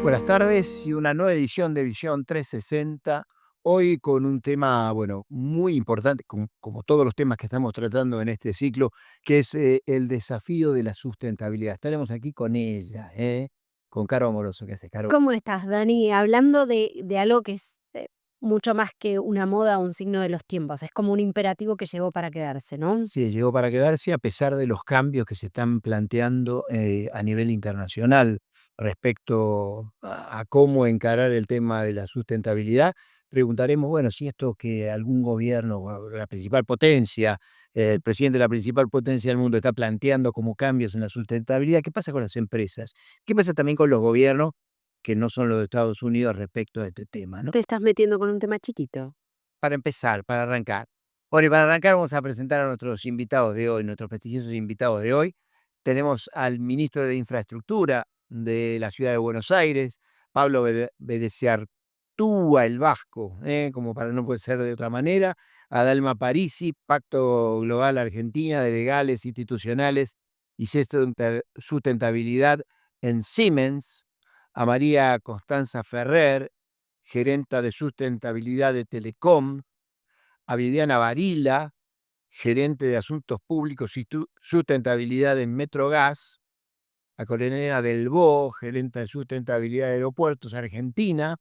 Buenas tardes y una nueva edición de Visión 360. Hoy con un tema, bueno, muy importante, como todos los temas que estamos tratando en este ciclo, que es el desafío de la sustentabilidad. Estaremos aquí con ella, con Caro Amoroso. ¿Qué hace, Caro? ¿Cómo estás, Dani? Hablando de algo que es mucho más que una moda o un signo de los tiempos, es como un imperativo que llegó para quedarse, ¿no? Sí, llegó para quedarse a pesar de los cambios que se están planteando a nivel internacional respecto a cómo encarar el tema de la sustentabilidad. Preguntaremos, bueno, si esto que algún gobierno, o la principal potencia, el presidente de la principal potencia del mundo está planteando como cambios en la sustentabilidad, ¿qué pasa con las empresas? ¿Qué pasa también con los gobiernos que no son los de Estados Unidos respecto a este tema, ¿no? Te estás metiendo con un tema chiquito. Para empezar, para arrancar. Bueno, y para arrancar vamos a presentar a nuestros invitados de hoy, nuestros prestigiosos invitados de hoy. Tenemos al ministro de Infraestructura de la Ciudad de Buenos Aires, Pablo Bederciartúa, el Vasco, como para no poder ser de otra manera, a Dalma Parisi, Pacto Global Argentina de Legales, Institucionales y Sustentabilidad en Siemens, a María Constanza Ferrer, gerenta de sustentabilidad de Telecom, a Viviana Varila, gerente de asuntos públicos y sustentabilidad en Metrogas, a Corina Delbó, gerente de sustentabilidad de Aeropuertos Argentina,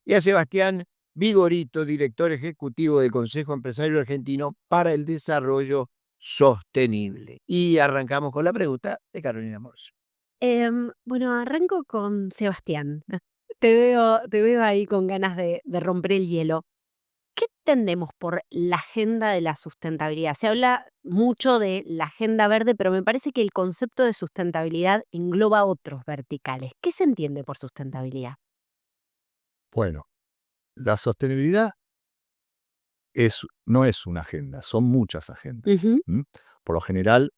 y a Sebastián Vigorito, director ejecutivo del Consejo Empresario Argentino para el Desarrollo Sostenible. Y arrancamos con la pregunta de Carolina Morso. Bueno, arranco con Sebastián. Te veo ahí con ganas de romper el hielo. ¿Qué entendemos por la agenda de la sustentabilidad? Se habla mucho de la agenda verde, pero me parece que el concepto de sustentabilidad engloba otros verticales. ¿Qué se entiende por sustentabilidad? Bueno, la sostenibilidad no es una agenda, son muchas agendas. Ujú. ¿M? Por lo general,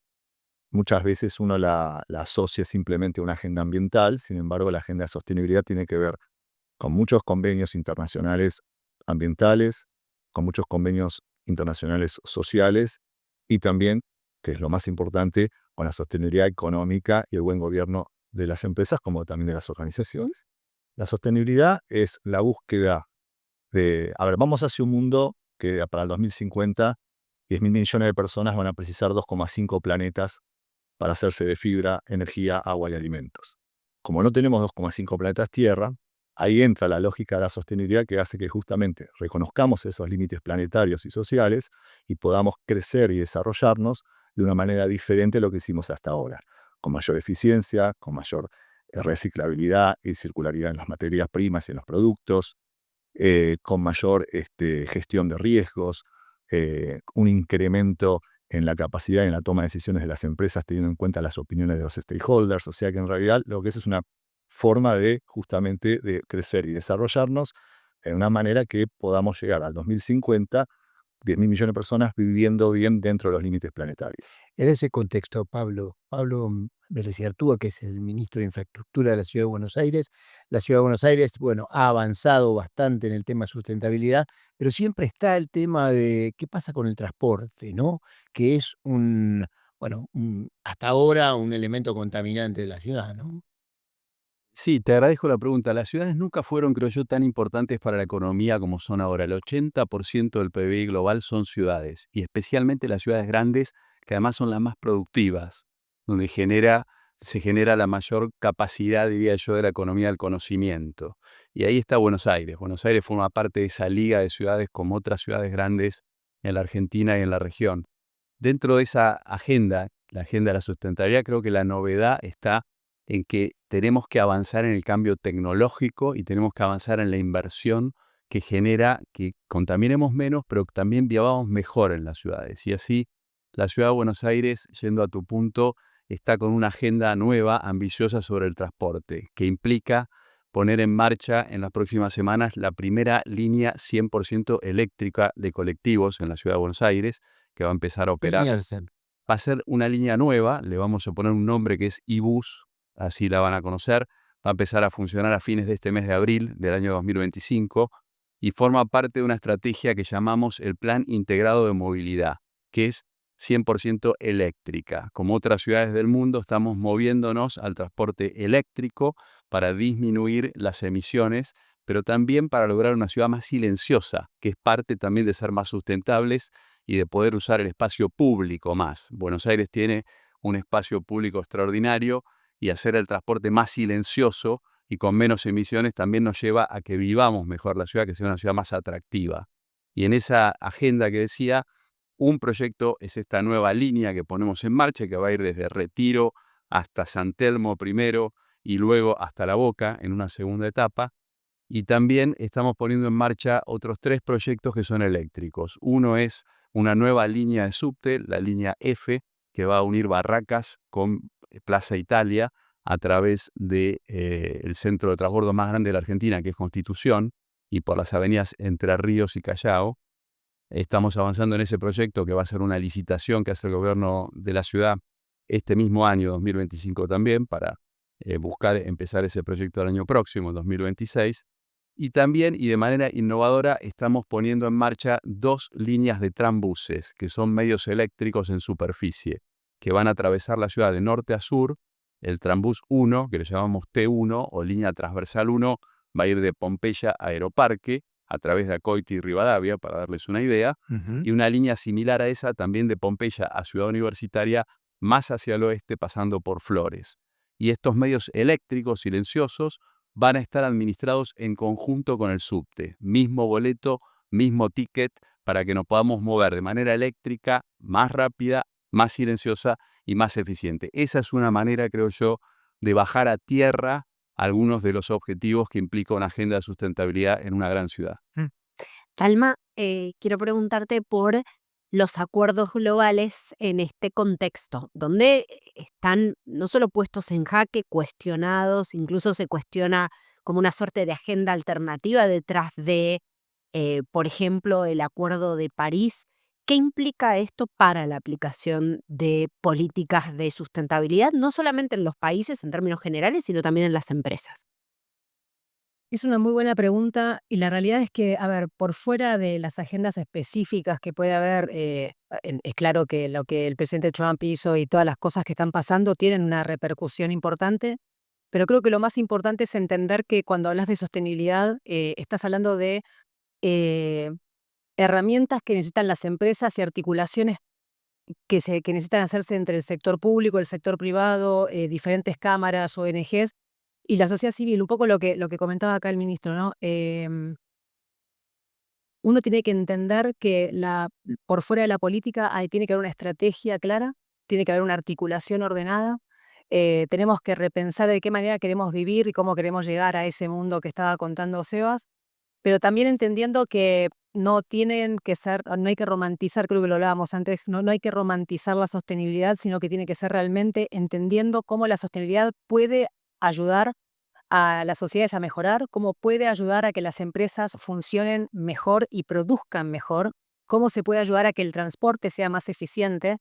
muchas veces uno la asocia simplemente a una agenda ambiental, sin embargo, la agenda de sostenibilidad tiene que ver con muchos convenios internacionales ambientales, con muchos convenios internacionales sociales y también, que es lo más importante, con la sostenibilidad económica y el buen gobierno de las empresas como también de las organizaciones. La sostenibilidad es la búsqueda vamos hacia un mundo que para el 2050 10.000 millones de personas van a precisar 2,5 planetas para hacerse de fibra, energía, agua y alimentos. Como no tenemos 2,5 planetas Tierra, ahí entra la lógica de la sostenibilidad que hace que justamente reconozcamos esos límites planetarios y sociales y podamos crecer y desarrollarnos de una manera diferente a lo que hicimos hasta ahora, con mayor eficiencia, con mayor reciclabilidad y circularidad en las materias primas y en los productos, con mayor gestión de riesgos, un incremento en la capacidad y en la toma de decisiones de las empresas teniendo en cuenta las opiniones de los stakeholders. O sea que en realidad lo que es una forma de justamente de crecer y desarrollarnos en una manera que podamos llegar al 2050, 10.000 millones de personas viviendo bien dentro de los límites planetarios. En ese contexto, Pablo Belleciartúa, que es el ministro de Infraestructura de la Ciudad de Buenos Aires, la Ciudad de Buenos Aires, bueno, ha avanzado bastante en el tema de sustentabilidad, pero siempre está el tema de qué pasa con el transporte, ¿no? Que es hasta ahora un elemento contaminante de la ciudad, ¿no? Sí, te agradezco la pregunta. Las ciudades nunca fueron, creo yo, tan importantes para la economía como son ahora. El 80% del PBI global son ciudades, y especialmente las ciudades grandes, que además son las más productivas, donde se genera la mayor capacidad, diría yo, de la economía del conocimiento. Y ahí está Buenos Aires. Buenos Aires forma parte de esa liga de ciudades como otras ciudades grandes en la Argentina y en la región. Dentro de esa agenda, la agenda de la sustentabilidad, creo que la novedad está en que tenemos que avanzar en el cambio tecnológico y tenemos que avanzar en la inversión que genera que contaminemos menos, pero que también vivamos mejor en las ciudades. Y así, la ciudad de Buenos Aires, yendo a tu punto, está con una agenda nueva, ambiciosa sobre el transporte, que implica poner en marcha en las próximas semanas la primera línea 100% eléctrica de colectivos en la ciudad de Buenos Aires, que va a empezar a ¿Qué operar. línea es? Va a ser una línea nueva, le vamos a poner un nombre que es iBus, así la van a conocer. Va a empezar a funcionar a fines de este mes de abril del año 2025 y forma parte de una estrategia que llamamos el Plan Integrado de Movilidad, que es 100% eléctrica. Como otras ciudades del mundo, estamos moviéndonos al transporte eléctrico para disminuir las emisiones, pero también para lograr una ciudad más silenciosa, que es parte también de ser más sustentables y de poder usar el espacio público más. Buenos Aires tiene un espacio público extraordinario y hacer el transporte más silencioso y con menos emisiones también nos lleva a que vivamos mejor la ciudad, que sea una ciudad más atractiva. Y en esa agenda que decía, un proyecto es esta nueva línea que ponemos en marcha, que va a ir desde Retiro hasta San Telmo primero y luego hasta La Boca en una segunda etapa. Y también estamos poniendo en marcha otros 3 proyectos que son eléctricos. Uno es una nueva línea de subte, la línea F, que va a unir Barracas con Plaza Italia a través del centro de transbordo más grande de la Argentina, que es Constitución, y por las avenidas Entre Ríos y Callao. Estamos avanzando en ese proyecto que va a ser una licitación que hace el gobierno de la ciudad este mismo año, 2025 también, para buscar empezar ese proyecto el año próximo, 2026. Y también, y de manera innovadora, estamos poniendo en marcha 2 líneas de tranbuses, que son medios eléctricos en superficie, que van a atravesar la ciudad de norte a sur. El tranbús 1, que le llamamos T1 o línea transversal 1, va a ir de Pompeya a Aeroparque, a través de Acoiti y Rivadavia, para darles una idea, y una línea similar a esa también de Pompeya a Ciudad Universitaria, más hacia el oeste, pasando por Flores. Y estos medios eléctricos silenciosos van a estar administrados en conjunto con el subte. Mismo boleto, mismo ticket, para que nos podamos mover de manera eléctrica, más rápida, más silenciosa y más eficiente. Esa es una manera, creo yo, de bajar a tierra algunos de los objetivos que implica una agenda de sustentabilidad en una gran ciudad. Talma, quiero preguntarte por los acuerdos globales en este contexto, donde están no solo puestos en jaque, cuestionados, incluso se cuestiona como una suerte de agenda alternativa detrás de, por ejemplo, el Acuerdo de París. ¿Qué implica esto para la aplicación de políticas de sustentabilidad, no solamente en los países en términos generales, sino también en las empresas? Es una muy buena pregunta y la realidad es que, a ver, por fuera de las agendas específicas que puede haber, es claro que lo que el presidente Trump hizo y todas las cosas que están pasando tienen una repercusión importante, pero creo que lo más importante es entender que cuando hablas de sostenibilidad, estás hablando de eh, herramientas que necesitan las empresas y articulaciones que necesitan hacerse entre el sector público, el sector privado, diferentes cámaras, ONGs y la sociedad civil. Un poco lo que comentaba acá el ministro, ¿no? Uno tiene que entender que por fuera de la política tiene que haber una estrategia clara, tiene que haber una articulación ordenada. Tenemos que repensar de qué manera queremos vivir y cómo queremos llegar a ese mundo que estaba contando Sebas, pero también entendiendo que no tienen que ser, no hay que romantizar, creo que lo hablábamos antes, no hay que romantizar la sostenibilidad, sino que tiene que ser realmente entendiendo cómo la sostenibilidad puede ayudar a las sociedades a mejorar, cómo puede ayudar a que las empresas funcionen mejor y produzcan mejor, cómo se puede ayudar a que el transporte sea más eficiente.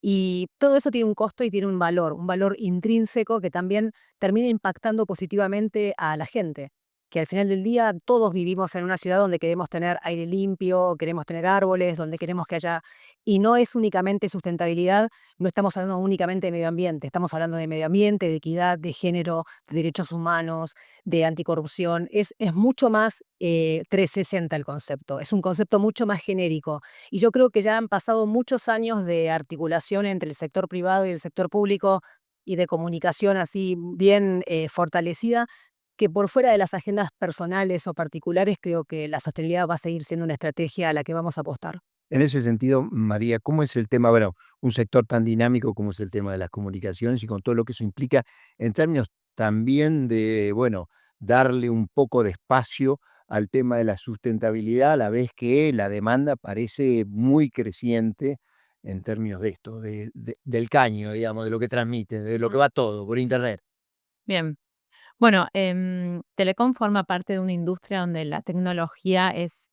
Y todo eso tiene un costo y tiene un valor intrínseco que también termina impactando positivamente a la gente. Que al final del día todos vivimos en una ciudad donde queremos tener aire limpio, queremos tener árboles, donde queremos que haya... Y no es únicamente sustentabilidad, no estamos hablando únicamente de medio ambiente, estamos hablando de medio ambiente, de equidad, de género, de derechos humanos, de anticorrupción. Es mucho más 360 el concepto, es un concepto mucho más genérico. Y yo creo que ya han pasado muchos años de articulación entre el sector privado y el sector público y de comunicación así bien fortalecida, que por fuera de las agendas personales o particulares, creo que la sostenibilidad va a seguir siendo una estrategia a la que vamos a apostar. En ese sentido, María, ¿cómo es el tema, bueno, un sector tan dinámico como es el tema de las comunicaciones y con todo lo que eso implica en términos también de, bueno, darle un poco de espacio al tema de la sustentabilidad, a la vez que la demanda parece muy creciente en términos de esto, del caño, digamos, de lo que transmite, de lo que va todo por Internet? Bien. Bueno, Telecom forma parte de una industria donde la tecnología es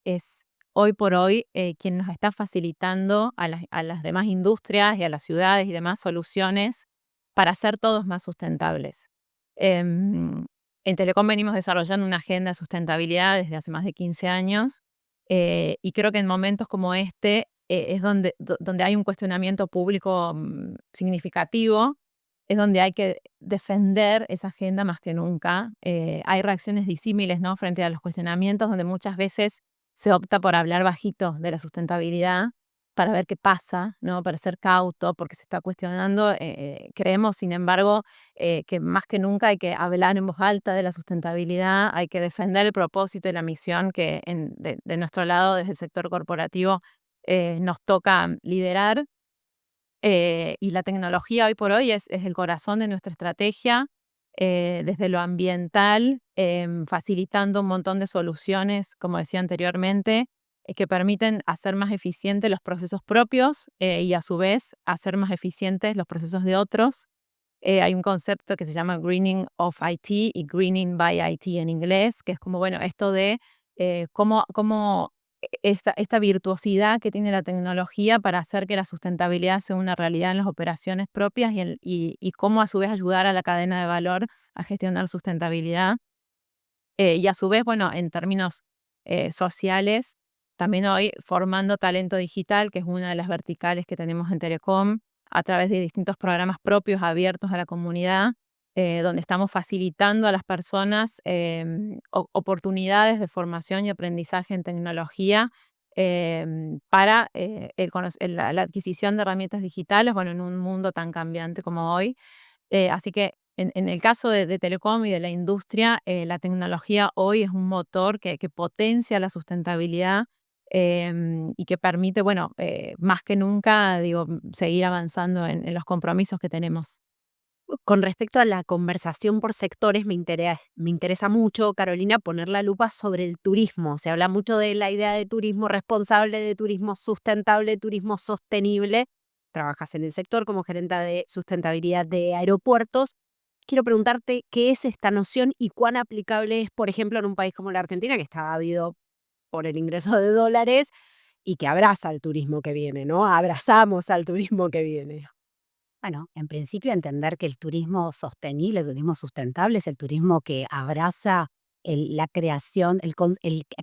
hoy por hoy quien nos está facilitando a las demás industrias y a las ciudades y demás soluciones para ser todos más sustentables. Em, en Telecom venimos desarrollando una agenda de sustentabilidad desde hace más de 15 años y creo que en momentos como este es donde hay un cuestionamiento público significativo, es donde hay que defender esa agenda más que nunca. Hay reacciones disímiles, ¿no?, frente a los cuestionamientos, donde muchas veces se opta por hablar bajito de la sustentabilidad para ver qué pasa, ¿no?, para ser cauto, porque se está cuestionando. Creemos, sin embargo, que más que nunca hay que hablar en voz alta de la sustentabilidad, hay que defender el propósito y la misión que de nuestro lado, desde el sector corporativo, nos toca liderar. Y la tecnología hoy por hoy es el corazón de nuestra estrategia, desde lo ambiental, facilitando un montón de soluciones, como decía anteriormente, que permiten hacer más eficientes los procesos propios, y a su vez hacer más eficientes los procesos de otros. Hay un concepto que se llama Greening of IT y Greening by IT en inglés, que es como, bueno, esto de cómo esta virtuosidad que tiene la tecnología para hacer que la sustentabilidad sea una realidad en las operaciones propias y cómo a su vez ayudar a la cadena de valor a gestionar sustentabilidad. Y a su vez, bueno, en términos sociales, también hoy formando talento digital, que es una de las verticales que tenemos en Telecom, a través de distintos programas propios abiertos a la comunidad, donde estamos facilitando a las personas oportunidades de formación y aprendizaje en tecnología, para la adquisición de herramientas digitales, bueno, en un mundo tan cambiante como hoy. Así que en el caso de Telecom y de la industria, la tecnología hoy es un motor que potencia la sustentabilidad, y que permite, bueno, más que nunca, digo, seguir avanzando en los compromisos que tenemos. Con respecto a la conversación por sectores, me interesa mucho, Carolina, poner la lupa sobre el turismo. Se habla mucho de la idea de turismo responsable, de turismo sustentable, de turismo sostenible. Trabajas en el sector como gerenta de sustentabilidad de aeropuertos. Quiero preguntarte qué es esta noción y cuán aplicable es, por ejemplo, en un país como la Argentina, que está ávido por el ingreso de dólares y que abraza al turismo que viene, ¿no? Abrazamos al turismo que viene. Bueno, en principio entender que el turismo sostenible, el turismo sustentable es el turismo que abraza la creación,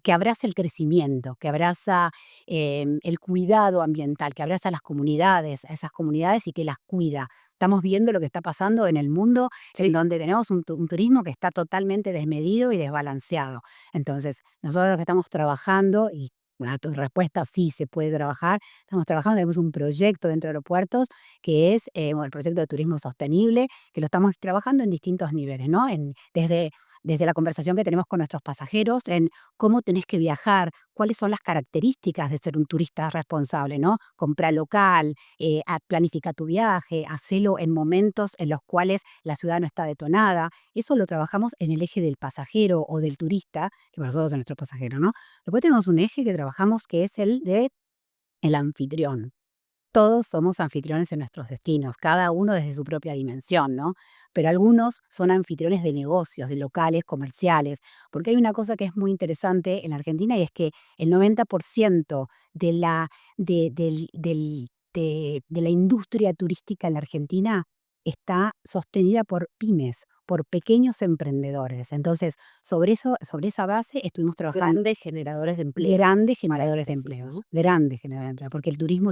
que abraza el crecimiento, que abraza el cuidado ambiental, que abraza a esas comunidades y que las cuida. Estamos viendo lo que está pasando en el mundo, en donde tenemos un turismo que está totalmente desmedido y desbalanceado. Entonces, nosotros lo que estamos trabajando, y bueno, tu respuesta sí se puede trabajar, estamos trabajando, tenemos un proyecto dentro de aeropuertos que es bueno, el proyecto de turismo sostenible, que lo estamos trabajando en distintos niveles, ¿no? Desde la conversación que tenemos con nuestros pasajeros, en cómo tenés que viajar, cuáles son las características de ser un turista responsable, ¿no? Compra local, planifica tu viaje, hacelo en momentos en los cuales la ciudad no está detonada. Eso lo trabajamos en el eje del pasajero o del turista, que para nosotros es nuestro pasajero, ¿no? Después tenemos un eje que trabajamos que es el de el anfitrión. Todos somos anfitriones en nuestros destinos, cada uno desde su propia dimensión, ¿no? Pero algunos son anfitriones de negocios, de locales, comerciales, porque hay una cosa que es muy interesante en Argentina y es que el 90% de la industria turística en la Argentina está sostenida por pymes, por pequeños emprendedores. Entonces, sobre esa base estuvimos trabajando. Grandes generadores de empleo. Grandes generadores de Sí, empleos, ¿no? grandes generadores de empleo, porque el turismo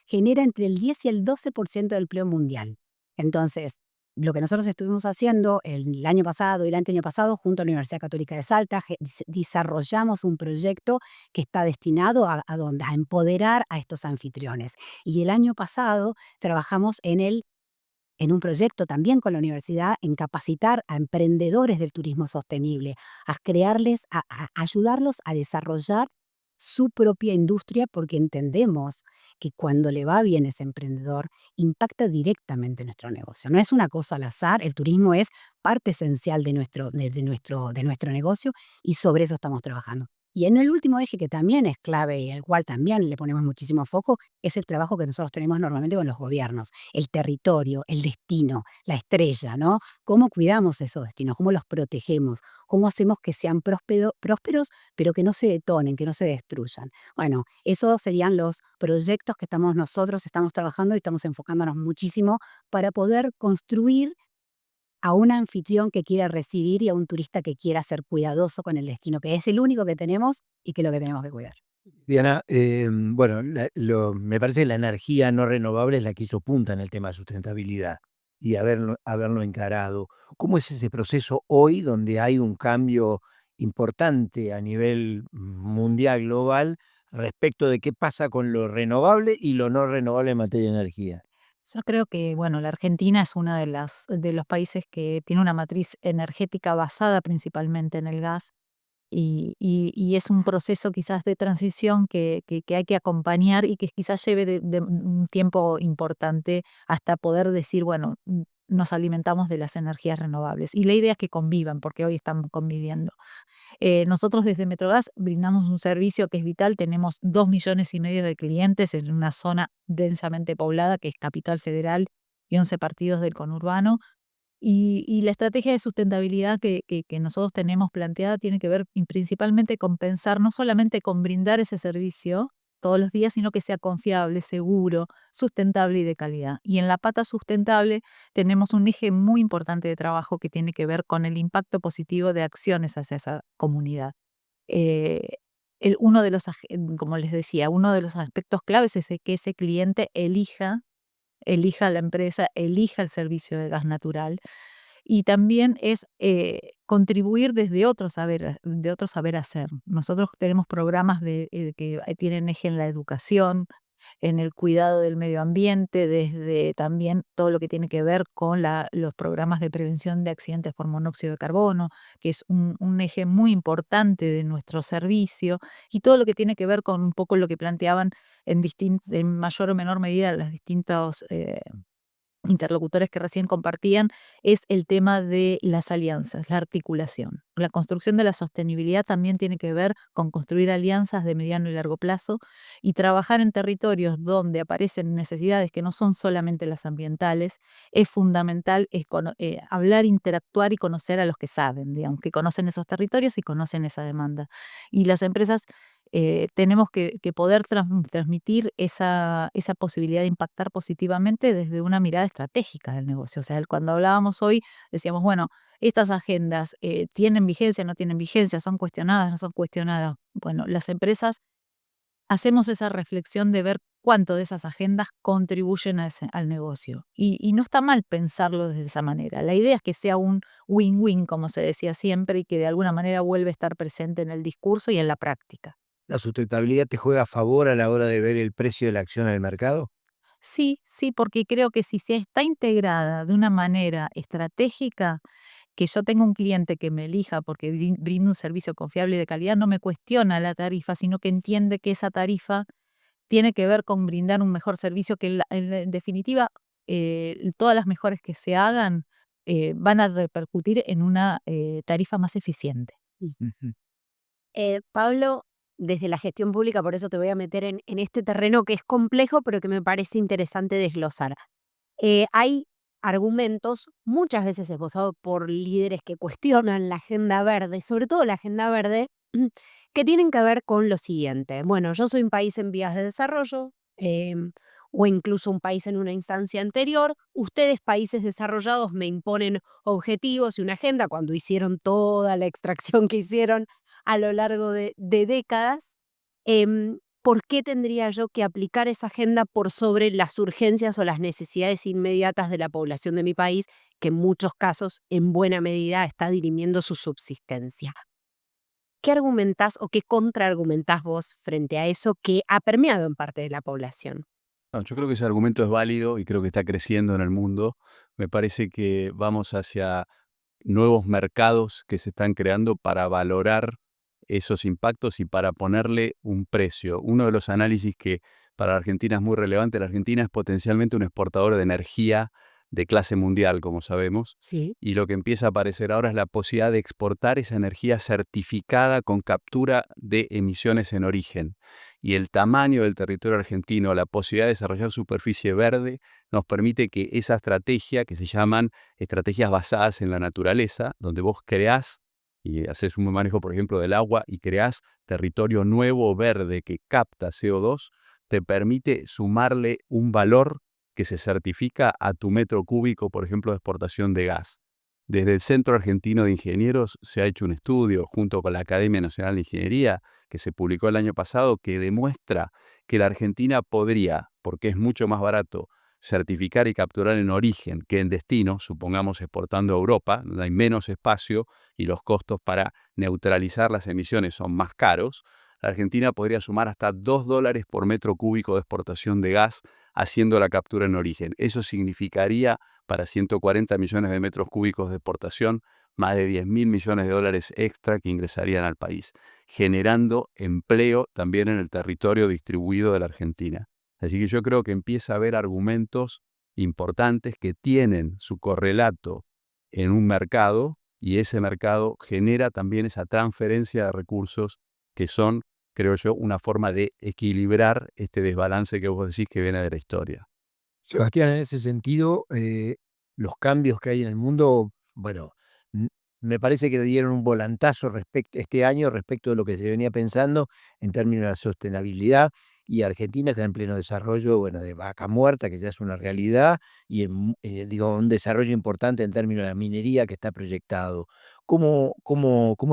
genera entre el 10 y el 12% del empleo mundial. Entonces, lo que nosotros estuvimos haciendo el año pasado y el año pasado, junto a la Universidad Católica de Salta, desarrollamos un proyecto que está destinado a empoderar a estos anfitriones. Y el año pasado trabajamos en un proyecto también con la universidad en capacitar a emprendedores del turismo sostenible, a ayudarlos a desarrollar su propia industria, porque entendemos que cuando le va bien ese emprendedor, impacta directamente en nuestro negocio. No es una cosa al azar, el turismo es parte esencial de nuestro negocio y sobre eso estamos trabajando. Y en el último eje que también es clave y al cual también le ponemos muchísimo foco, es el trabajo que nosotros tenemos normalmente con los gobiernos, el territorio, el destino, la estrella, ¿no? ¿Cómo cuidamos esos destinos? ¿Cómo los protegemos? ¿Cómo hacemos que sean prósperos, pero que no se detonen, que no se destruyan? Bueno, esos serían los proyectos que nosotros estamos trabajando y estamos enfocándonos muchísimo para poder construir a un anfitrión que quiera recibir y a un turista que quiera ser cuidadoso con el destino, que es el único que tenemos y que es lo que tenemos que cuidar. Diana, bueno, me parece que la energía no renovable es la que hizo punta en el tema de sustentabilidad y haberlo encarado. ¿Cómo es ese proceso hoy donde hay un cambio importante a nivel mundial, global, respecto de qué pasa con lo renovable y lo no renovable en materia de energía? Yo creo que, bueno, la Argentina es uno de los países que tiene una matriz energética basada principalmente en el gas y es un proceso quizás de transición que hay que acompañar y que quizás lleve de un tiempo importante hasta poder decir, bueno, nos alimentamos de las energías renovables. Y la idea es que convivan, porque hoy están conviviendo. Nosotros desde Metrogas brindamos un servicio que es vital. Tenemos 2,5 millones de clientes en una zona densamente poblada, que es Capital Federal y 11 partidos del conurbano. Y la estrategia de sustentabilidad que nosotros tenemos planteada tiene que ver principalmente con pensar no solamente con brindar ese servicio todos los días, sino que sea confiable, seguro, sustentable y de calidad. Y en la pata sustentable tenemos un eje muy importante de trabajo que tiene que ver con el impacto positivo de acciones hacia esa comunidad. Eh, uno de los, como les decía, uno de los aspectos claves es que ese cliente elija la empresa, elija el servicio de gas natural y también es contribuir desde de otro saber hacer. Nosotros tenemos programas que tienen eje en la educación, en el cuidado del medio ambiente, desde también todo lo que tiene que ver con los programas de prevención de accidentes por monóxido de carbono, que es un eje muy importante de nuestro servicio, y todo lo que tiene que ver con un poco lo que planteaban en mayor o menor medida los distintos interlocutores que recién compartían, es el tema de las alianzas, la articulación. La construcción de la sostenibilidad también tiene que ver con construir alianzas de mediano y largo plazo y trabajar en territorios donde aparecen necesidades que no son solamente las ambientales. Es fundamental hablar, interactuar y conocer a los que saben, digamos, que conocen esos territorios y conocen esa demanda. Y las empresas tenemos que poder transmitir esa posibilidad de impactar positivamente desde una mirada estratégica del negocio. O sea, cuando hablábamos hoy, decíamos, bueno, estas agendas tienen vigencia, no tienen vigencia, son cuestionadas, no son cuestionadas. Bueno, las empresas hacemos esa reflexión de ver cuánto de esas agendas contribuyen al negocio. Y no está mal pensarlo de esa manera. La idea es que sea un win-win, como se decía siempre, y que de alguna manera vuelva a estar presente en el discurso y en la práctica. ¿La sustentabilidad te juega a favor a la hora de ver el precio de la acción en el mercado? Sí, sí, porque creo que si se está integrada de una manera estratégica, que yo tenga un cliente que me elija porque brindo un servicio confiable y de calidad, no me cuestiona la tarifa, sino que entiende que esa tarifa tiene que ver con brindar un mejor servicio, que en definitiva todas las mejores que se hagan van a repercutir en una tarifa más eficiente. Ujú. Pablo, desde la gestión pública, por eso te voy a meter en este terreno que es complejo, pero que me parece interesante desglosar. Hay argumentos, muchas veces esbozados por líderes que cuestionan la agenda verde, sobre todo la agenda verde, que tienen que ver con lo siguiente. Bueno, yo soy un país en vías de desarrollo, o incluso un país en una instancia anterior. Ustedes, países desarrollados, me imponen objetivos y una agenda cuando hicieron toda la extracción que hicieron a lo largo de décadas. ¿Por qué tendría yo que aplicar esa agenda por sobre las urgencias o las necesidades inmediatas de la población de mi país, que en muchos casos, en buena medida, está dirimiendo su subsistencia? ¿Qué argumentás o qué contraargumentás vos frente a eso que ha permeado en parte de la población? No, yo creo que ese argumento es válido y creo que está creciendo en el mundo. Me parece que vamos hacia nuevos mercados que se están creando para valorar esos impactos y para ponerle un precio. Uno de los análisis que para la Argentina es muy relevante, la Argentina es potencialmente un exportador de energía de clase mundial, como sabemos, Sí. y lo que empieza a aparecer ahora es la posibilidad de exportar esa energía certificada con captura de emisiones en origen. Y el tamaño del territorio argentino, la posibilidad de desarrollar superficie verde, nos permite que esa estrategia, que se llaman estrategias basadas en la naturaleza, donde vos creás y haces un manejo, por ejemplo, del agua y creás territorio nuevo verde que capta CO2, te permite sumarle un valor que se certifica a tu metro cúbico, por ejemplo, de exportación de gas. Desde el Centro Argentino de Ingenieros se ha hecho un estudio junto con la Academia Nacional de Ingeniería que se publicó el año pasado que demuestra que la Argentina podría, porque es mucho más barato, certificar y capturar en origen que en destino, supongamos exportando a Europa, donde hay menos espacio y los costos para neutralizar las emisiones son más caros. La Argentina podría sumar hasta $2 por metro cúbico de exportación de gas haciendo la captura en origen. Eso significaría para 140 millones de metros cúbicos de exportación más de 10.000 millones de dólares extra que ingresarían al país, generando empleo también en el territorio distribuido de la Argentina. Así que yo creo que empieza a haber argumentos importantes que tienen su correlato en un mercado y ese mercado genera también esa transferencia de recursos que son, creo yo, una forma de equilibrar este desbalance que vos decís que viene de la historia. Sebastián, en ese sentido, los cambios que hay en el mundo, bueno, me parece que le dieron un volantazo este año respecto de lo que se venía pensando en términos de la sostenibilidad, y Argentina está en pleno desarrollo, bueno, de Vaca Muerta, que ya es una realidad, y digo, un desarrollo importante en términos de la minería que está proyectado. ¿Cómo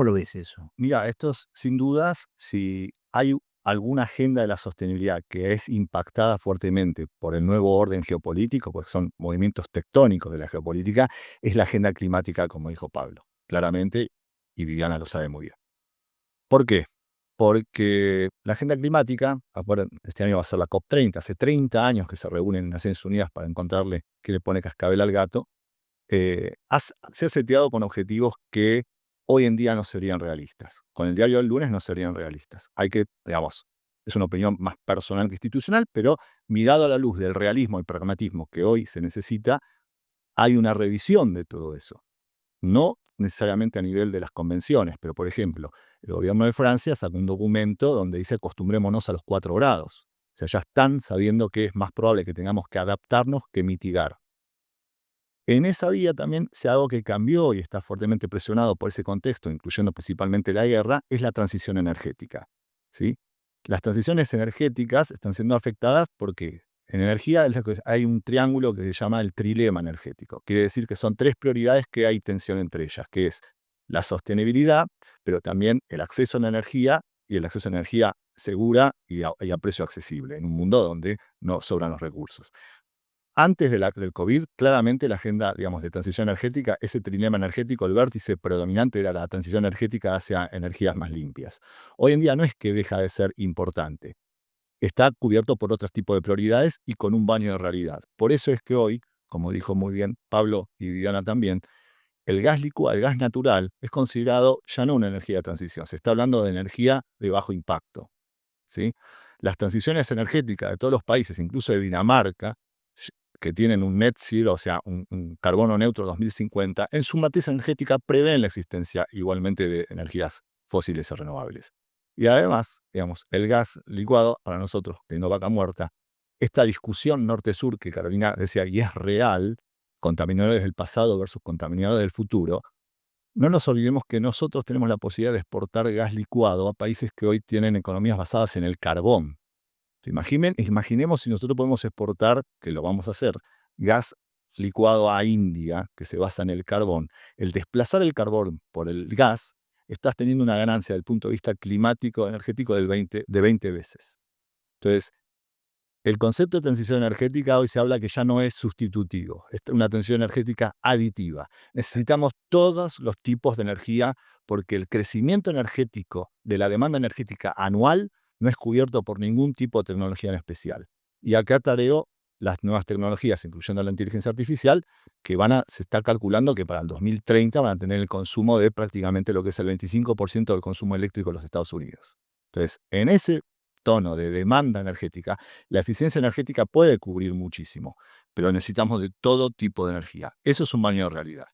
lo ves eso? Mira, estos sin dudas, si hay alguna agenda de la sostenibilidad que es impactada fuertemente por el nuevo orden geopolítico, porque son movimientos tectónicos de la geopolítica, es la agenda climática, como dijo Pablo, claramente, y Viviana lo sabe muy bien. ¿Por qué? Porque la agenda climática, este año va a ser la COP30, hace 30 años que se reúnen en Naciones Unidas para encontrarle qué le pone cascabel al gato, se ha seteado con objetivos que hoy en día no serían realistas. Con el diario del lunes no serían realistas. Hay que, digamos, es una opinión más personal que institucional, pero mirado a la luz del realismo y pragmatismo que hoy se necesita, hay una revisión de todo eso. No necesariamente a nivel de las convenciones, pero por ejemplo, el gobierno de Francia sacó un documento donde dice acostumbrémonos a los 4 grados. O sea, ya están sabiendo que es más probable que tengamos que adaptarnos que mitigar. En esa vía también, si algo que cambió y está fuertemente presionado por ese contexto, incluyendo principalmente la guerra, es la transición energética, ¿sí? Las transiciones energéticas están siendo afectadas porque en energía hay un triángulo que se llama el trilema energético. Quiere decir que son 3 prioridades que hay tensión entre ellas, que es la sostenibilidad, pero también el acceso a la energía y el acceso a energía segura y a precio accesible, en un mundo donde no sobran los recursos. Antes del COVID, claramente la agenda, digamos, de transición energética, ese trilema energético, el vértice predominante era la transición energética hacia energías más limpias. Hoy en día no es que deja de ser importante. Está cubierto por otros tipos de prioridades y con un baño de realidad. Por eso es que hoy, como dijo muy bien Pablo y Viviana también, el gas licuado, el gas natural, es considerado ya no una energía de transición. Se está hablando de energía de bajo impacto, ¿sí? Las transiciones energéticas de todos los países, incluso de Dinamarca, que tienen un net zero, o sea, un carbono neutro 2050, en su matriz energética prevén la existencia igualmente de energías fósiles y renovables. Y además, digamos, el gas licuado, para nosotros, teniendo Vaca Muerta, esta discusión norte-sur que Carolina decía, y es real, contaminadores del pasado versus contaminadores del futuro, no nos olvidemos que nosotros tenemos la posibilidad de exportar gas licuado a países que hoy tienen economías basadas en el carbón. Imaginemos si nosotros podemos exportar, que lo vamos a hacer, gas licuado a India, que se basa en el carbón. El desplazar el carbón por el gas, estás teniendo una ganancia desde el punto de vista climático, energético de 20 veces. Entonces, el concepto de transición energética hoy se habla que ya no es sustitutivo, es una transición energética aditiva. Necesitamos todos los tipos de energía porque el crecimiento energético de la demanda energética anual no es cubierto por ningún tipo de tecnología en especial. Y acá tareo las nuevas tecnologías, incluyendo la inteligencia artificial, que se está calculando que para el 2030 van a tener el consumo de prácticamente lo que es el 25% del consumo eléctrico de los Estados Unidos. Entonces, en ese tono de demanda energética, la eficiencia energética puede cubrir muchísimo, pero necesitamos de todo tipo de energía. Eso es un baño de realidad.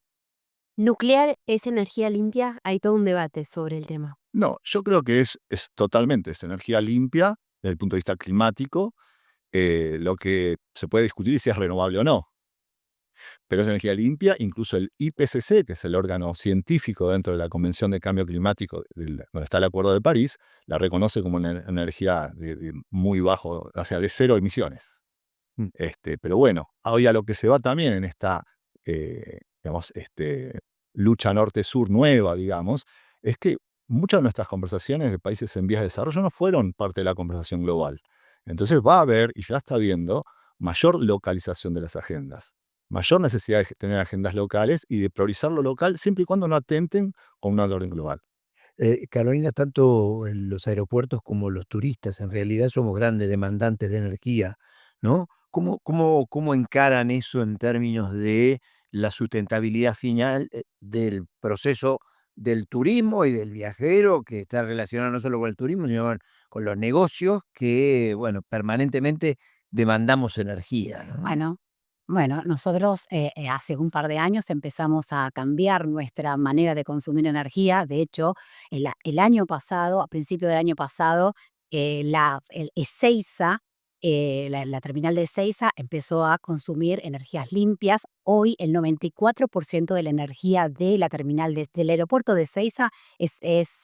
¿Nuclear es energía limpia? Hay todo un debate sobre el tema. No, yo creo que es totalmente, es energía limpia desde el punto de vista climático. Lo que se puede discutir es si es renovable o no. Pero es energía limpia, incluso el IPCC, que es el órgano científico dentro de la Convención de Cambio Climático, donde está el Acuerdo de París, la reconoce como una energía de muy bajo, o sea, de 0 emisiones. Pero bueno, hoy a lo que se va también en esta, digamos, lucha norte-sur nueva, digamos, es que muchas de nuestras conversaciones de países en vías de desarrollo no fueron parte de la conversación global. Entonces va a haber, y ya está habiendo, mayor localización de las agendas, mayor necesidad de tener agendas locales y de priorizar lo local siempre y cuando no atenten con una orden global. Carolina, tanto los aeropuertos como los turistas en realidad somos grandes demandantes de energía, ¿no? ¿Cómo encaran eso en términos de la sustentabilidad final del proceso del turismo y del viajero, que está relacionado no solo con el turismo, sino con los negocios que, bueno, permanentemente demandamos energía, ¿no? Bueno, nosotros hace un par de años empezamos a cambiar nuestra manera de consumir energía. De hecho, el año pasado, a principio del año pasado, Ezeiza, la terminal de Ezeiza empezó a consumir energías limpias. Hoy el 94% de la energía de la terminal del aeropuerto de Ezeiza es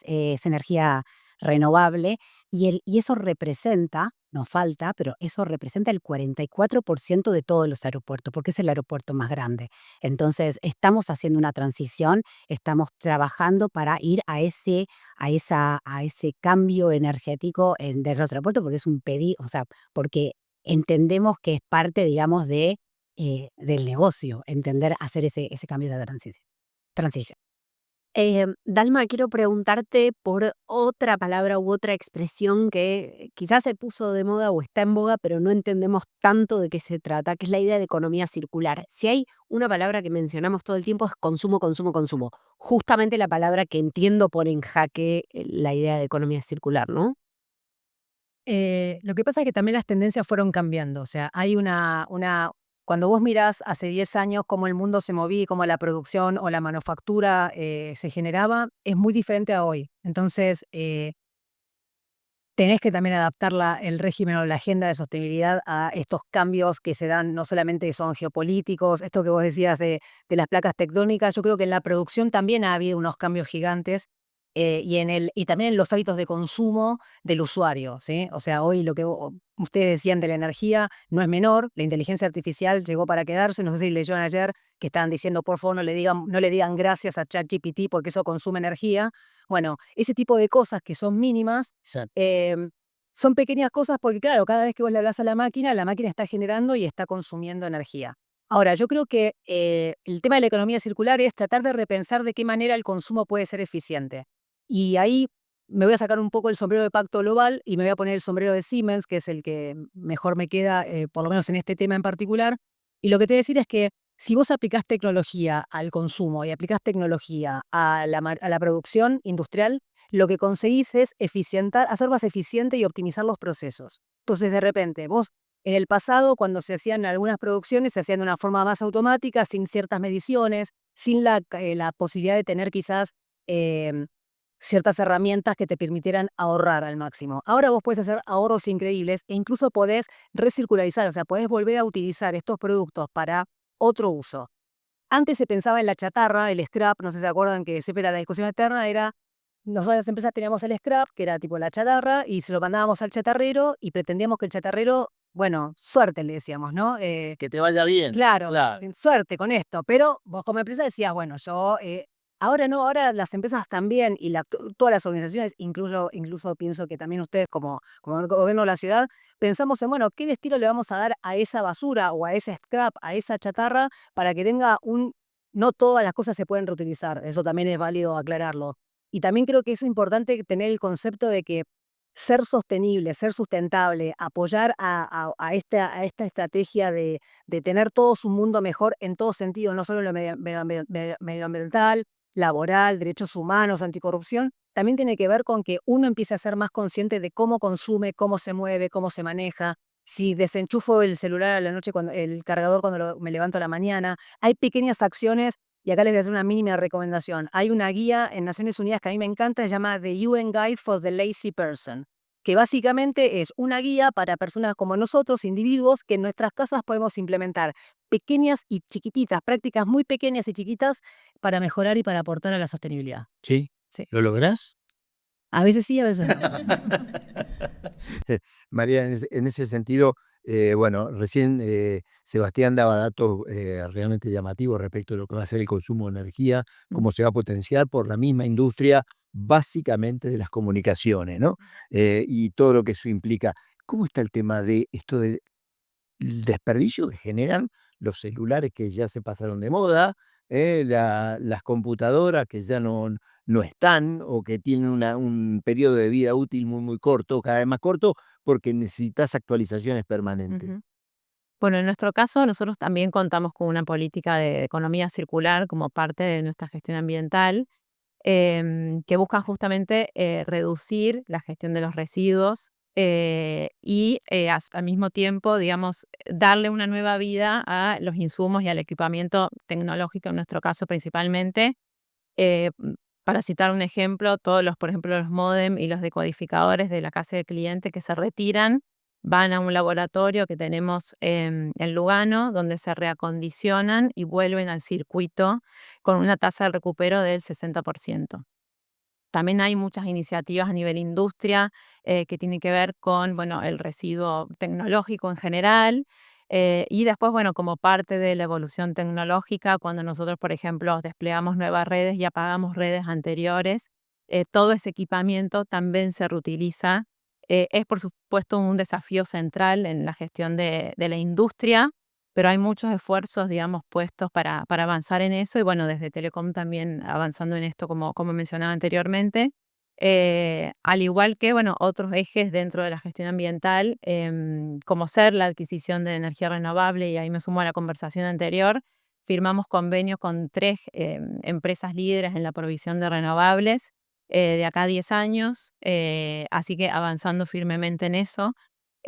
energía renovable y eso representa, nos falta, pero eso representa el 44% de todos los aeropuertos, porque es el aeropuerto más grande. Entonces, estamos haciendo una transición, estamos trabajando para ir a ese cambio energético de los aeropuertos, porque es un pedido, o sea, porque entendemos que es parte, digamos, del negocio, hacer ese cambio de transición. Dalma, quiero preguntarte por otra palabra u otra expresión que quizás se puso de moda o está en boga, pero no entendemos tanto de qué se trata, que es la idea de economía circular. Si hay una palabra que mencionamos todo el tiempo es consumo, consumo, consumo. Justamente la palabra que entiendo pone en jaque la idea de economía circular, ¿no? Lo que pasa es que también las tendencias fueron cambiando. O sea, hay cuando vos mirás hace 10 años cómo el mundo se movía y cómo la producción o la manufactura se generaba, es muy diferente a hoy. Entonces, tenés que también adaptar el régimen o la agenda de sostenibilidad a estos cambios que se dan, no solamente son geopolíticos, esto que vos decías de las placas tectónicas. Yo creo que en la producción también ha habido unos cambios gigantes y también en los hábitos de consumo del usuario, ¿sí? O sea, hoy lo que ustedes decían de la energía no es menor, la inteligencia artificial llegó para quedarse. No sé si leyeron ayer que estaban diciendo, por favor, no le digan gracias a ChatGPT porque eso consume energía. Bueno, ese tipo de cosas que son mínimas, son pequeñas cosas porque, claro, cada vez que vos le hablas a la máquina está generando y está consumiendo energía. Ahora, yo creo que el tema de la economía circular es tratar de repensar de qué manera el consumo puede ser eficiente. Y ahí me voy a sacar un poco el sombrero de Pacto Global y me voy a poner el sombrero de Siemens, que es el que mejor me queda, por lo menos en este tema en particular. Y lo que te voy a decir es que si vos aplicás tecnología al consumo y aplicás tecnología a la producción industrial, lo que conseguís es hacer más eficiente y optimizar los procesos. Entonces, de repente, vos en el pasado, cuando se hacían algunas producciones, se hacían de una forma más automática, sin ciertas mediciones, sin la posibilidad de tener quizás ciertas herramientas que te permitieran ahorrar al máximo. Ahora vos podés hacer ahorros increíbles e incluso podés recircularizar, o sea, podés volver a utilizar estos productos para otro uso. Antes se pensaba en la chatarra, el scrap, no sé si se acuerdan que siempre era la discusión eterna, nosotros las empresas teníamos el scrap, que era tipo la chatarra, y se lo mandábamos al chatarrero y pretendíamos que el chatarrero, bueno, suerte le decíamos, ¿no? Que te vaya bien. Claro, Claro. suerte con esto, pero vos como empresa decías, bueno, yo, ahora no, ahora las empresas también y todas las organizaciones, incluso pienso que también ustedes como gobierno de la ciudad, pensamos en, bueno, ¿qué destino le vamos a dar a esa basura o a ese scrap, a esa chatarra, para que tenga no todas las cosas se pueden reutilizar? Eso también es válido aclararlo. Y también creo que es importante tener el concepto de que ser sostenible, ser sustentable, apoyar a esta estrategia de tener todos un mundo mejor en todo sentido, no solo en lo medioambiental, laboral, derechos humanos, anticorrupción, también tiene que ver con que uno empiece a ser más consciente de cómo consume, cómo se mueve, cómo se maneja. Si desenchufo el celular a la noche, el cargador cuando me levanto a la mañana, hay pequeñas acciones. Y acá les voy a hacer una mínima recomendación. Hay una guía en Naciones Unidas que a mí me encanta, se llama The UN Guide for the Lazy Person, que básicamente es una guía para personas como nosotros, individuos, que en nuestras casas podemos implementar pequeñas y chiquititas, prácticas muy pequeñas y chiquitas para mejorar y para aportar a la sostenibilidad. ¿Sí? Sí. ¿Lo lográs? A veces sí, a veces no. María, en ese sentido, Bueno, recién Sebastián daba datos realmente llamativos respecto de lo que va a ser el consumo de energía, cómo se va a potenciar por la misma industria, básicamente de las comunicaciones, ¿no? Y todo lo que eso implica. ¿Cómo está el tema de esto del desperdicio que generan los celulares que ya se pasaron de moda, las computadoras que ya no están o que tienen un periodo de vida útil muy, muy corto, cada vez más corto, porque necesitas actualizaciones permanentes? Ujú. Bueno, en nuestro caso, nosotros también contamos con una política de economía circular como parte de nuestra gestión ambiental, que busca justamente reducir la gestión de los residuos y al mismo tiempo, digamos, darle una nueva vida a los insumos y al equipamiento tecnológico, en nuestro caso principalmente. Eh, mm, para citar un ejemplo, por ejemplo, los módem y los decodificadores de la casa del cliente que se retiran, van a un laboratorio que tenemos en Lugano, donde se reacondicionan y vuelven al circuito con una tasa de recupero del 60%. También hay muchas iniciativas a nivel industria que tienen que ver con, bueno, el residuo tecnológico en general. Y después, bueno, como parte de la evolución tecnológica, cuando nosotros, por ejemplo, desplegamos nuevas redes y apagamos redes anteriores, todo ese equipamiento también se reutiliza. Es, por supuesto, un desafío central en la gestión de la industria, pero hay muchos esfuerzos, digamos, puestos para avanzar en eso y bueno, desde Telecom también avanzando en esto, como mencionaba anteriormente. Al igual que, bueno, otros ejes dentro de la gestión ambiental, como ser la adquisición de energía renovable, y ahí me sumo a la conversación anterior, firmamos convenios con 3 empresas líderes en la provisión de renovables de acá a 10 años, así que avanzando firmemente en eso.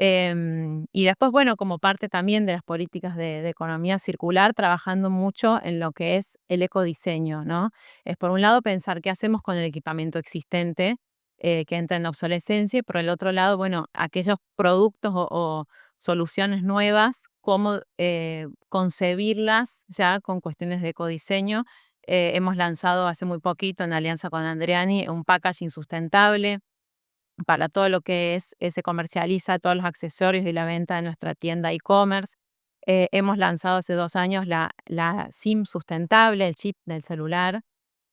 Y después, bueno, como parte también de las políticas de economía circular, trabajando mucho en lo que es el ecodiseño, ¿no? Es por un lado pensar qué hacemos con el equipamiento existente que entra en obsolescencia y por el otro lado, bueno, aquellos productos o soluciones nuevas, cómo concebirlas ya con cuestiones de ecodiseño. Hemos lanzado hace muy poquito en alianza con Andreani un packaging sustentable para todo lo que se comercializa, todos los accesorios y la venta de nuestra tienda e-commerce. Hemos lanzado hace 2 años la SIM sustentable, el chip del celular,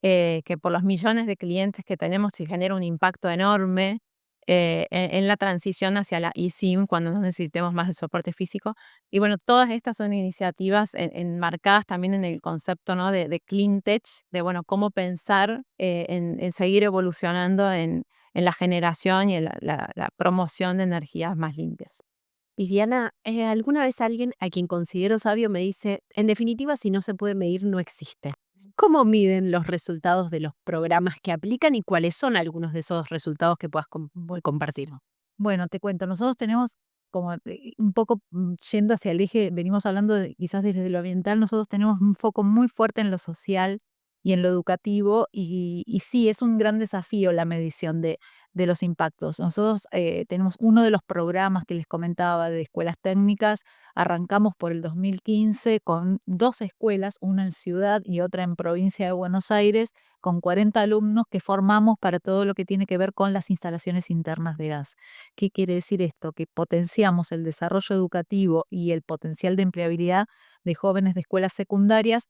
que por los millones de clientes que tenemos sí genera un impacto enorme en la transición hacia la eSIM cuando no necesitemos más de soporte físico. Y bueno, todas estas son iniciativas enmarcadas también en el concepto, ¿no? de clean tech, de bueno, cómo pensar en seguir evolucionando en la generación y en la promoción de energías más limpias. Y Diana, alguna vez alguien a quien considero sabio me dice, en definitiva, si no se puede medir, no existe. ¿Cómo miden los resultados de los programas que aplican y cuáles son algunos de esos resultados que puedas compartir? Bueno, te cuento, nosotros tenemos como un poco yendo hacia el eje, venimos hablando quizás desde lo ambiental, nosotros tenemos un foco muy fuerte en lo social y en lo educativo y sí, es un gran desafío la medición de los impactos. Nosotros tenemos uno de los programas que les comentaba de escuelas técnicas, arrancamos por el 2015 con 2 escuelas, una en ciudad y otra en provincia de Buenos Aires, con 40 alumnos que formamos para todo lo que tiene que ver con las instalaciones internas de gas. ¿Qué quiere decir esto? Que potenciamos el desarrollo educativo y el potencial de empleabilidad de jóvenes de escuelas secundarias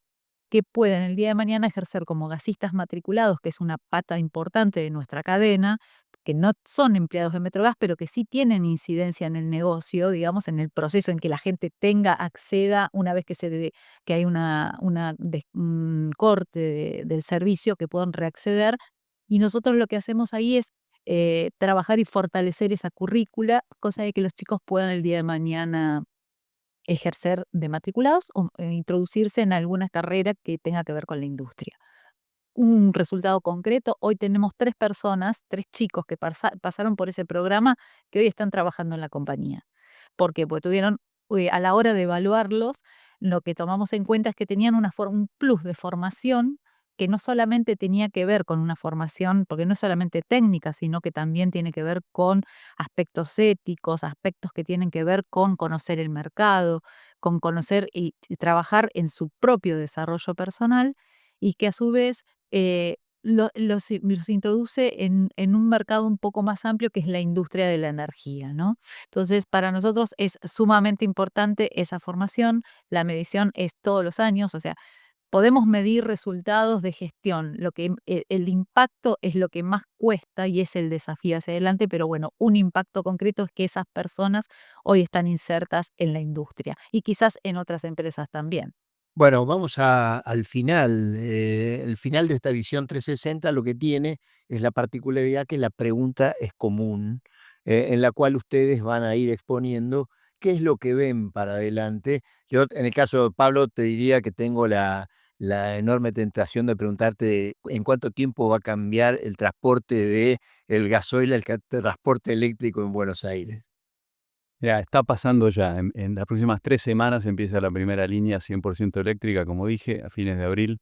que pueden el día de mañana ejercer como gasistas matriculados, que es una pata importante de nuestra cadena, que no son empleados de Metrogas, pero que sí tienen incidencia en el negocio, digamos, en el proceso en que la gente acceda una vez que hay un corte del servicio, que puedan reacceder. Y nosotros lo que hacemos ahí es trabajar y fortalecer esa currícula, cosa de que los chicos puedan el día de mañana ejercer de matriculados o introducirse en alguna carrera que tenga que ver con la industria. Un resultado concreto, hoy tenemos 3 personas, 3 chicos que pasaron por ese programa que hoy están trabajando en la compañía. ¿Por qué? Porque tuvieron, a la hora de evaluarlos, lo que tomamos en cuenta es que tenían un plus de formación que no solamente tenía que ver con una formación, porque no es solamente técnica, sino que también tiene que ver con aspectos éticos, aspectos que tienen que ver con conocer el mercado, con conocer y trabajar en su propio desarrollo personal, y que a su vez los introduce en un mercado un poco más amplio que es la industria de la energía, ¿no? Entonces, para nosotros es sumamente importante esa formación. La medición es todos los años, o sea, podemos medir resultados de gestión. El impacto es lo que más cuesta y es el desafío hacia adelante, pero bueno, un impacto concreto es que esas personas hoy están insertas en la industria y quizás en otras empresas también. Bueno, vamos al final. El final de esta visión 360 lo que tiene es la particularidad que la pregunta es común, en la cual ustedes van a ir exponiendo qué es lo que ven para adelante. Yo, en el caso de Pablo, te diría que tengo la enorme tentación de preguntarte en cuánto tiempo va a cambiar el transporte de el gasoil al transporte eléctrico en Buenos Aires. Ya, está pasando ya. En las próximas 3 semanas empieza la primera línea 100% eléctrica, como dije, a fines de abril.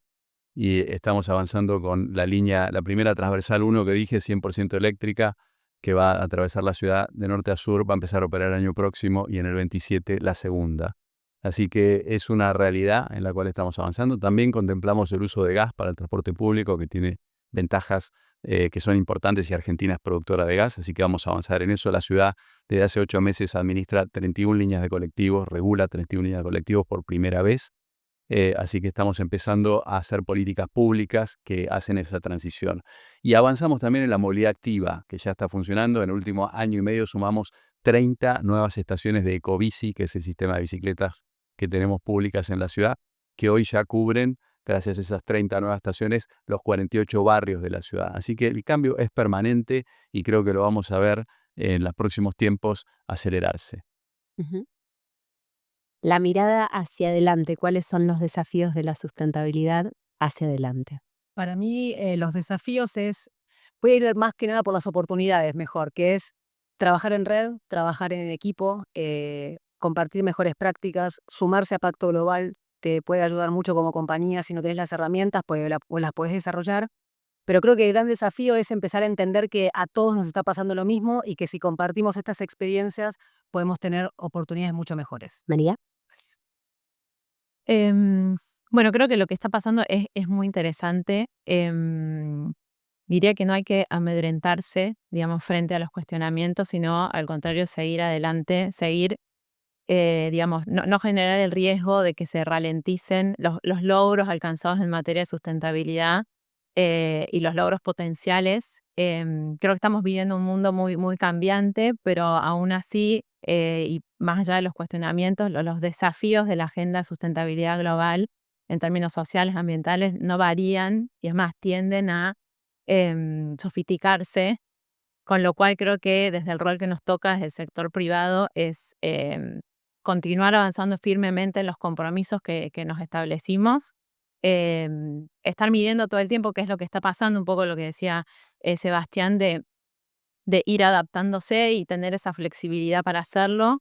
Y estamos avanzando con la primera transversal 1 que dije, 100% eléctrica, que va a atravesar la ciudad de norte a sur, va a empezar a operar el año próximo y en el 27 la segunda. Así que es una realidad en la cual estamos avanzando. También contemplamos el uso de gas para el transporte público, que tiene ventajas que son importantes y Argentina es productora de gas, así que vamos a avanzar en eso. La ciudad desde hace 8 meses administra 31 líneas de colectivos, regula 31 líneas de colectivos por primera vez. Así que estamos empezando a hacer políticas públicas que hacen esa transición. Y avanzamos también en la movilidad activa, que ya está funcionando. En el último año y medio sumamos 30 nuevas estaciones de Ecobici, que es el sistema de bicicletas que tenemos públicas en la ciudad, que hoy ya cubren, gracias a esas 30 nuevas estaciones, los 48 barrios de la ciudad. Así que el cambio es permanente y creo que lo vamos a ver en los próximos tiempos acelerarse. Ujú. La mirada hacia adelante, ¿cuáles son los desafíos de la sustentabilidad hacia adelante? Para mí, los desafíos voy a ir más que nada por las oportunidades mejor, que es trabajar en red, trabajar en equipo, compartir mejores prácticas, sumarse a Pacto Global te puede ayudar mucho como compañía. Si no tenés las herramientas, pues las podés desarrollar. Pero creo que el gran desafío es empezar a entender que a todos nos está pasando lo mismo y que si compartimos estas experiencias podemos tener oportunidades mucho mejores. María. Bueno, creo que lo que está pasando es muy interesante. Diría que no hay que amedrentarse, digamos, frente a los cuestionamientos, sino al contrario, seguir adelante, seguir, digamos, no generar el riesgo de que se ralenticen los logros alcanzados en materia de sustentabilidad y los logros potenciales. Creo que estamos viviendo un mundo muy, muy cambiante, pero aún así, y más allá de los cuestionamientos, los desafíos de la agenda de sustentabilidad global en términos sociales, ambientales, no varían y es más, tienden a sofisticarse, con lo cual creo que desde el rol que nos toca desde el sector privado es continuar avanzando firmemente en los compromisos que nos establecimos, estar midiendo todo el tiempo qué es lo que está pasando, un poco lo que decía Sebastián, de ir adaptándose y tener esa flexibilidad para hacerlo.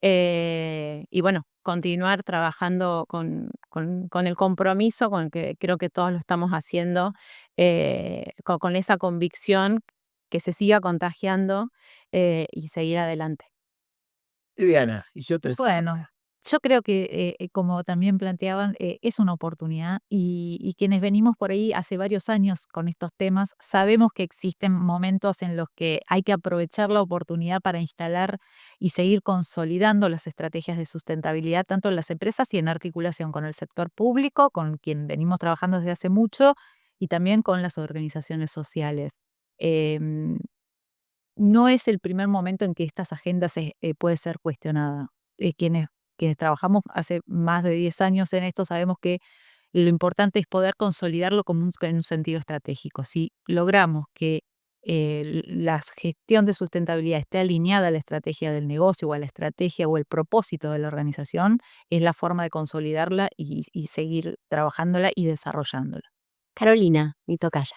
Y bueno, continuar trabajando con el compromiso con el que creo que todos lo estamos haciendo, con esa convicción que se siga contagiando y seguir adelante. Viviana, y yo tres. Bueno, yo creo que, como también planteaban, es una oportunidad y quienes venimos por ahí hace varios años con estos temas, sabemos que existen momentos en los que hay que aprovechar la oportunidad para instalar y seguir consolidando las estrategias de sustentabilidad, tanto en las empresas y en articulación con el sector público, con quien venimos trabajando desde hace mucho, y también con las organizaciones sociales. Em, no es el primer momento en que estas agendas puede ser cuestionada. Quienes trabajamos hace más de 10 años en esto sabemos que lo importante es poder consolidarlo como en un sentido estratégico. Si logramos que la gestión de sustentabilidad esté alineada a la estrategia del negocio o a la estrategia o el propósito de la organización, es la forma de consolidarla y seguir trabajándola y desarrollándola. Carolina, mi tocaya.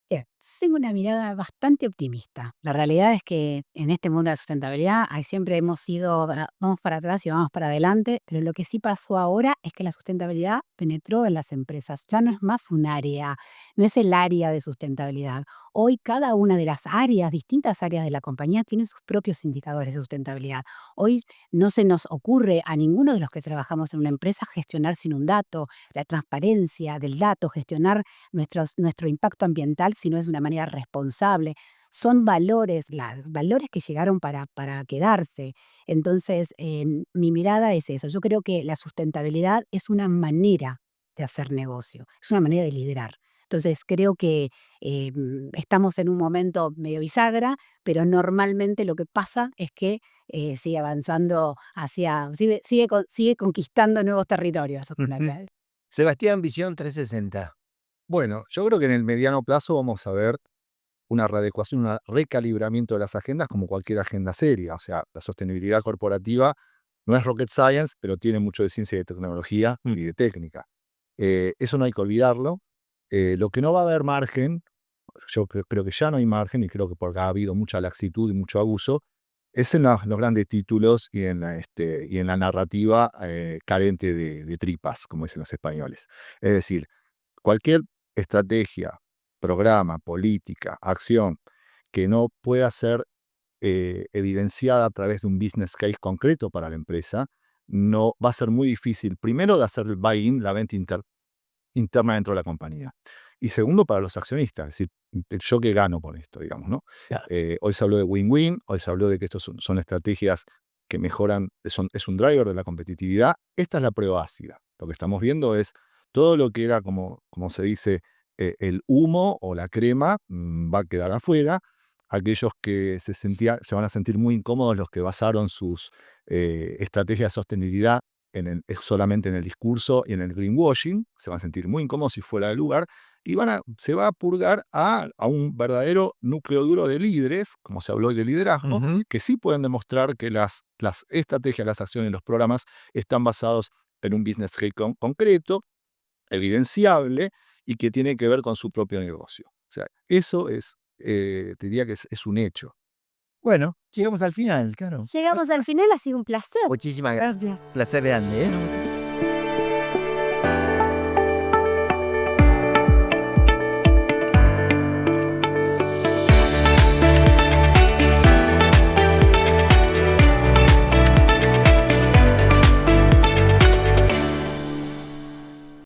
Bien. Tengo una mirada bastante optimista. La realidad es que en este mundo de la sustentabilidad siempre hemos ido, vamos para atrás y vamos para adelante, pero lo que sí pasó ahora es que la sustentabilidad penetró en las empresas. Ya no es más un área, no es el área de sustentabilidad. Hoy cada una de las áreas, distintas áreas de la compañía, tiene sus propios indicadores de sustentabilidad. Hoy no se nos ocurre a ninguno de los que trabajamos en una empresa gestionar sin un dato, la transparencia del dato, gestionar nuestro impacto ambiental si no es de una manera responsable. Son valores, valores que llegaron para quedarse. Entonces, mi mirada es eso. Yo creo que la sustentabilidad es una manera de hacer negocio, es una manera de liderar. Entonces, creo que estamos en un momento medio bisagra, pero normalmente lo que pasa es que sigue avanzando sigue conquistando nuevos territorios. Sebastián, Visión 360. Bueno, yo creo que en el mediano plazo vamos a ver una readecuación, un recalibramiento de las agendas como cualquier agenda seria. O sea, la sostenibilidad corporativa no es rocket science, pero tiene mucho de ciencia y de tecnología y de técnica. Eso no hay que olvidarlo. Lo que no va a haber margen, yo creo que ya no hay margen, y creo que porque ha habido mucha laxitud y mucho abuso, es en los grandes títulos y en la narrativa carente de tripas, como dicen los españoles. Es decir, cualquier estrategia, programa, política, acción que no pueda ser evidenciada a través de un business case concreto para la empresa, no va a ser muy difícil, primero, de hacer el buy-in, la venta interna dentro de la compañía. Y segundo, para los accionistas, es decir, yo que gano con esto, digamos, ¿no? Claro. Hoy se habló de win-win, hoy se habló de que estos son estrategias que mejoran, es un driver de la competitividad. Esta es la prueba ácida. Lo que estamos viendo es todo lo que era, como se dice, el humo o la crema, va a quedar afuera. Aquellos que se van a sentir muy incómodos, los que basaron sus estrategias de sostenibilidad solamente en el discurso y en el greenwashing, se van a sentir muy incómodos y fuera de lugar, y se va a purgar a un verdadero núcleo duro de líderes, como se habló hoy de liderazgo, que sí pueden demostrar que las estrategias, las acciones, los programas están basados en un business case concreto, evidenciable, y que tiene que ver con su propio negocio. O sea, eso te diría que es un hecho. Bueno, llegamos al final, claro. Llegamos al final, ha sido un placer. Muchísimas gracias. Gracias. Placer grande, ¿eh?